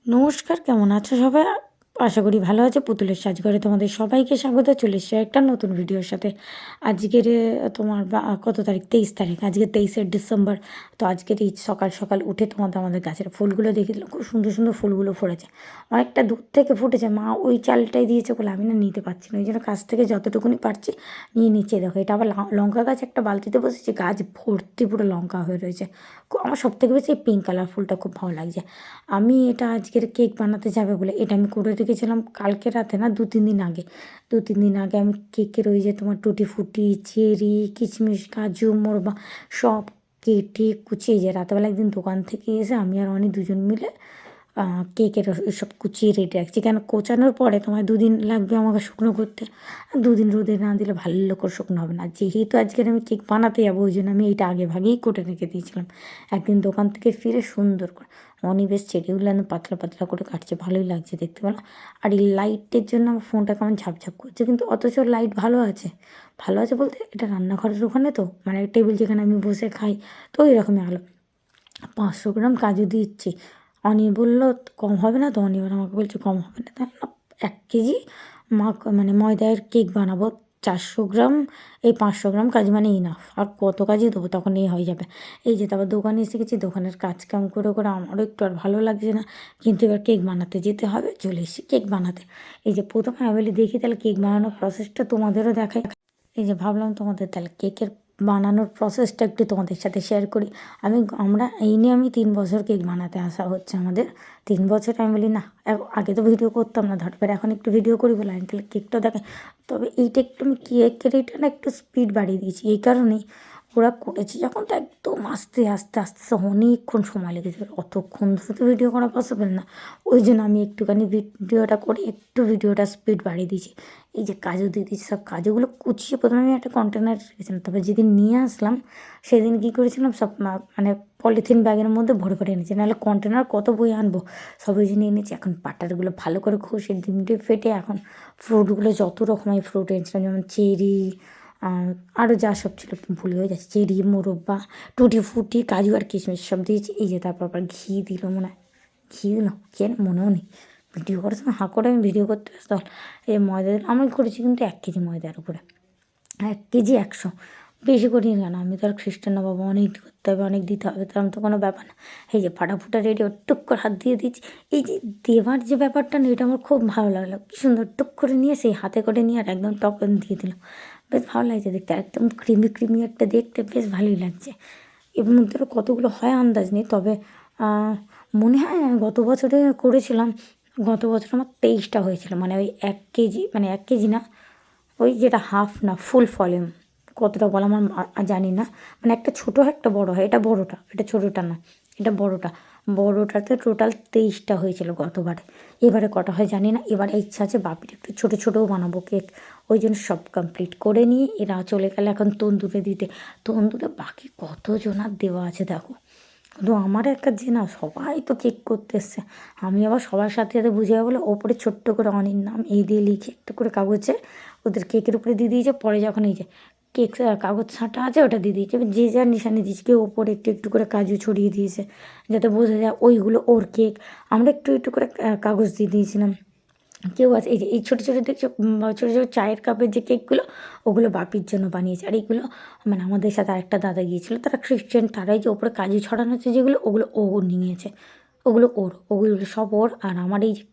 নমস্কার, কেমন আছো সবাই? আশা করি ভালো আছো। পুতুলের সাজঘরে তোমাদের সবাইকে স্বাগত। চলে এসেছি একটা নতুন ভিডিওর সাথে। আজকের তোমার কত তারিখ? 23 তারিখ। আজকে 23শে ডিসেম্বর। তো আজকের এই সকাল সকাল উঠে আমাদের গাছের ফুলগুলো দেখে দিলাম, খুব সুন্দর সুন্দর ফুলগুলো ফুটেছে। অনেকটা দূর থেকে ফুটেছে, মা ওই চালটাই দিয়েছে বলে আমি না নিতে পারছি না, ওই জন্য কাছ থেকে যতটুকুনি পারছি নিয়ে নিচ্ছে। দেখো, এটা আবার লঙ্কা গাছ, একটা বালতিতে বসেছি, গাছ ভর্তি পুরো লঙ্কা হয়ে রয়েছে। আমার সব থেকে বেশি এই পিঙ্ক কালার ফুলটা খুব ভালো লাগছে। আমি এটা আজকের কেক বানাতে যাবে বলে এটা আমি করে রেখেছিলাম কালকে রাতে, না 2-3 দিন আগে। 2-3 দিন আগে আমি কেকের ওই যে তোমার টুটি ফুটি, চেরি, কিশমিশ, কাজু, মোরবা সব কেটে কুচিয়ে, যে রাতেবেলা একদিন দোকান থেকে এসে আমি আর অনি দুজন মিলে কেকের সব কুচিয়ে রেডি রাখছি। কেন কোচানোর পরে তোমার 2 দিন লাগবে আমাকে শুকনো করতে। 2 দিন রোদে না দিলে ভালো করে শুকনো হবে না। যেহেতু আজকের আমি কেক বানাতে যাবো, ওই জন্য আমি এইটা আগে ভাগেই করে রেখে দিয়েছিলাম। একদিন দোকান থেকে ফিরে সুন্দর করে অনি বেশ চেরিগুলো পাতলা পাতলা করে কাটছে, ভালোই লাগছে দেখতে বলো। আর এই লাইটের জন্য আমার ফোনটা কেমন ঝাপঝাপ করছে, কিন্তু অথচ লাইট ভালো আছে। ভালো আছে বলতে এটা রান্নাঘরের ওখানে, তো মানে টেবিল যেখানে আমি বসে খাই, তো ওই রকমই আলো। 500 গ্রাম কাজু দিচ্ছি। অনি বললো কম হবে না, তো অনি এবার আমাকে বলছে কম হবে না, তাহলে না 1 কেজি মানে ময়দার কেক বানাবো। 400 গ্রাম, এই 500 গ্রাম কাজু মানে ইনাফ। আর কত কাজই দেবো, তখন এই হয়ে যাবে। এই যে তারপর দোকানে এসে গেছি, দোকানের কাজ কাম করে করে আমারও একটু আর ভালো লাগছে না, কিন্তু এবার কেক বানাতে যেতে হবে। চলে এসেছি কেক বানাতে। এই যে প্রথমে আমি বলি দেখি তাহলে কেক বানানোর প্রসেসটা তোমাদেরও দেখাই। এই যে ভাবলাম তোমাদের তাহলে কেকের বানানোর প্রসেসটা একটু তোমাদের সাথে শেয়ার করি। আমরা এই নিয়ে আমি 3 বছর কেক বানাতে আসা হচ্ছে আমাদের। 3 বছর আমি বলি না, আগে তো ভিডিও করতাম না, ধরপের এখন একটু ভিডিও করি বলে আমি তাহলে কেকটা দেখে। তবে এইটা একটু আমি কেকের এটা না একটু স্পিড বাড়িয়ে দিয়েছি, এই কারণেই ওরা করেছে যখন, তো একদম আস্তে আস্তে আস্তে আস্তে অনেকক্ষণ সময় লেগেছে, অতক্ষণ ধরে তো ভিডিও করা পসিবল না। ওই জন্য আমি একটুখানি ভিডিওটা করে একটু ভিডিওটা স্পিড বাড়িয়ে দিয়েছি। এই যে কাজু দিয়ে দিয়েছি, সব কাজুগুলো কুচিয়ে প্রথমে আমি একটা কন্টেনার রেখেছিলাম, তবে যেদিন নিয়ে আসলাম সেদিন কী করেছিলাম, সব মানে পলিথিন ব্যাগের মধ্যে ভরে ভরে এনেছি, নাহলে কন্টেনার কত বই আনবো। সব ওই জন্য এনেছি। এখন বাটারগুলো ভালো করে ঘষে ডিমটে ফেটে এখন ফ্রুটগুলো যত রকমের ফ্রুট এনেছিলাম, যেমন চেরি, আরও যা সব ছিল ভুলে হয়ে যাচ্ছে, চেরি, মোরব্বা, টুটি ফুটি, কাজু আর কিশমিশ সব দিয়েছি। এই যে তারপর আবার ঘি দিল মনে হয়, ঘি দিল কেন মনেও নেই। ভিডিও করার সময় হাঁ করে আমি ভিডিও করতে ব্যস্ত। এই ময়দা আমি করেছি কিন্তু 1 কেজি ময়দার উপরে 1 কেজি 100, বেশি করি কেন, আমি তো আর খ্রিস্টান না বাবা, অনেক করতে হবে, অনেক দিতে হবে, তেমন তো কোনো ব্যাপার না। এই যে ফাটাফুটা রেডি, টুক করে হাত দিয়ে দিচ্ছি। এই যে দেওয়ার যে ব্যাপারটা না, এটা আমার খুব ভালো লাগলো। কী সুন্দর টুক করে নিয়ে সেই হাতে করে নিয়ে আর একদম টপ দিয়ে দিল, বেশ ভালো লাগছে দেখতে, একদম ক্রিমি ক্রিমি একটা দেখতে, বেশ ভালোই লাগছে। এর মধ্যে কতগুলো হয় আন্দাজ নেই, তবে মনে হয় গত বছরে করেছিলাম। গত বছর আমার 23টা হয়েছিল, মানে ওই 1 কেজি, মানে 1 কেজি না, ওই যেটা হাফ না ফুল ভলিউম, কতটা বলা আমার জানি না। মানে একটা ছোটো হয় একটা বড়ো হয়, এটা বড়োটা, এটা ছোটোটা না, এটা বড়োটা। বড়োটাতে টোটাল 23টা হয়েছিল গতবারে। এবারে কটা হয় জানি না। এবারে ইচ্ছা আছে বাপির একটু ছোটো ছোটোও বানাবো কেক, ওই জন্য সব কমপ্লিট করে নিয়ে এরা চলে গেলে এখন তন্দুরে দিতে। তন্দুরে বাকি কতজনার দেওয়া আছে দেখো, শুধু আমার একটা যে না, সবাই তো কেক করতে এসছে। আমি আবার সবার সাথে সাথে বুঝে বলে ওপরে ছোট্ট করে অনির নাম এই দিয়ে লিখে একটু করে কাগজে ওদের কেকের উপরে দিয়ে দিয়েছে। পরে যখন এই যে কেক কাগজ ছাঁটা আছে ওটা দিয়ে দিয়েছে, এবার যে যার নিশানি দিয়েছে, কেউ ওপরে একটু একটু করে কাজু ছড়িয়ে দিয়েছে যাতে বোঝা যায় ওইগুলো ওর কেক। আমরা একটু একটু করে কাগজ দিয়ে দিয়েছিলাম। কেউ আছে এই যে এই ছোটো ছোটো দেখছো, ছোটো ছোটো চায়ের কাপের যে কেকগুলো, ওগুলো বাপির জন্য বানিয়েছে। আর এইগুলো মানে আমাদের সাথে আরেকটা দাদা গিয়েছিলো, তারা খ্রিশ্চান, তারাই যে ওপরে কাজু ছড়ানো হচ্ছে যেগুলো, ওগুলো ও নিয়েছে, ওগুলো ওর, ওগুলো সব ওর। আর আমার এই যে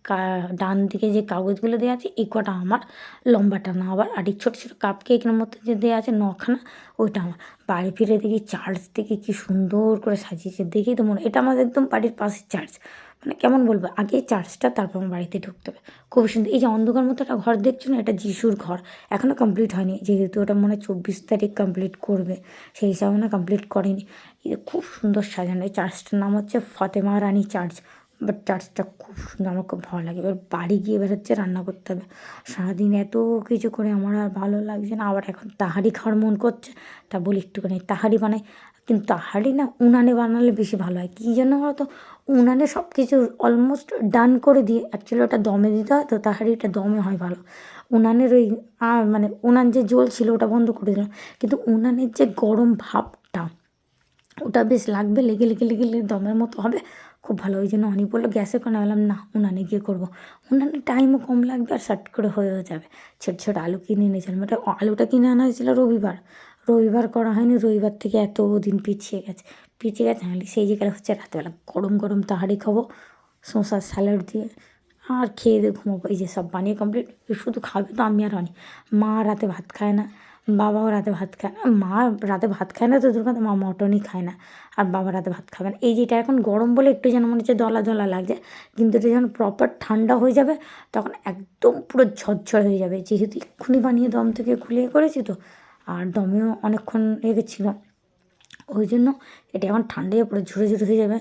ডান দিকে যে কাগজগুলো দেওয়া আছে এই কটা আমার, লম্বাটা না আবার। আর এই ছোটো ছোটো কাপ কেকের মধ্যে যে দেওয়া আছে 9খানা, ওইটা আমার। বাড়ি ফিরে দেখি চার্চ থেকে কি সুন্দর করে সাজিয়েছে, দেখেই তো মনে, এটা আমাদের একদম বাড়ির পাশের চার্চ। মানে কেমন বলবো, আগে চার্চটা, তারপর আমার বাড়িতে ঢুকতে হবে। খুব সুন্দর। এই যে অন্ধকার মতো একটা ঘর দেখছো না, এটা যিশুর ঘর, এখনও কমপ্লিট হয়নি, যেহেতু ওটা মনে হয় 24 তারিখ কমপ্লিট করবে, সেই হিসাবে না কমপ্লিট করেনি। এই খুব সুন্দর সাজানো। এই চার্চটার নাম হচ্ছে ফতেমা রানী চার্চ। বাট চার্চটা খুব সুন্দর, আমার খুব ভালো লাগে। এবার বাড়ি গিয়ে এবার হচ্ছে রান্না করতে হবে। সারাদিন এত কিছু করে আমার আর ভালো লাগছে না, আবার এখন তাহারি খাওয়ার মন করছে, তা বলি একটুখানি তাহারি বানাই। কিন্তু তাহারি না উনানে বানালে বেশি ভালো হয়, কী জন্য বলতো, উনানে সব কিছু অলমোস্ট ডান করে দিয়ে অ্যাকচুয়ালি ওটা দমে দিতে হয়, তো তাহারিটা দমে হয় ভালো। উনানের ওই মানে উনান যে জ্বলছিল ওটা বন্ধ করে দিলাম, কিন্তু উনানের যে গরম ভাবটা ওটা বেশ লাগবে, লেগে লেগে লেগে লেগে দমের মতো হবে, খুব ভালো। ওই জন্য অনেক বললো গ্যাসে করে, বললাম না উনানে গিয়ে করবো, উনানে টাইমও কম লাগবে আর সাট করে হয়েও যাবে। ছোট ছোট আলু কিনে এনেছিলাম, ওটা আলুটা কিনে আনা হয়েছিল রবিবার করা হয়নি, রবিবার থেকে এত দিন পিছিয়ে গেছে। নাহলে সেই যে হচ্ছে রাতেবেলা গরম গরম তাহারি খাবো শসার স্যালাড দিয়ে, আর খেয়ে দিয়ে ঘুমোবো। এই যে সব বানিয়ে কমপ্লিট, শুধু খাবে তো আমি আর অনি। মা রাতে ভাত খায় না, বাবাও রাতে ভাত খায় না। মা রাতে ভাত খায় না তো দূর কথা, মা মটনই খায় না, আর বাবা রাতে ভাত খাবে না। এই যেটা এখন গরম বলে একটু যেন মনে হচ্ছে দলা দলা লাগছে, কিন্তু এটা যখন প্রপার ঠান্ডা হয়ে যাবে তখন একদম পুরো ঝরঝর হয়ে যাবে। যেহেতু এক্ষুনি বানিয়ে দম থেকে খুলে করেছি তো, আর দমেও অনেকক্ষণ লেগেছিলো, ওই জন্য এটা এখন ঠান্ডায় পুরো ঝুরে হয়ে যাবে।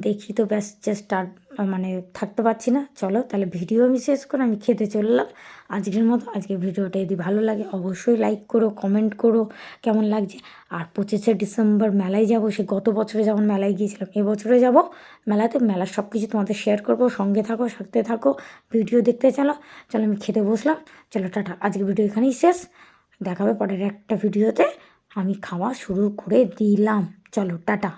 দেখি তো ব্যাস জাস্ট আর মানে থাকতে পারছি না। চলো তাহলে ভিডিও আমি শেষ করে আমি খেতে চললাম আজকের মতো। আজকের ভিডিওটা যদি ভালো লাগে অবশ্যই লাইক করো, কমেন্ট করো কেমন লাগছে। আর 25শে ডিসেম্বর মেলায় যাবো, সে গত বছরে যেমন মেলায় গিয়েছিলাম এবছরে যাব মেলাতে। মেলার সব কিছু তোমাদের শেয়ার করবো, সঙ্গে থাকো, সাথে থাকো, ভিডিও দেখতে চলো আমি খেতে বসলাম। চলো টাটা, আজকের ভিডিও এখানেই শেষ, দেখাবে পরের একটা ভিডিওতে। আমি খাওয়া শুরু করে দিলাম, চলো টাটা।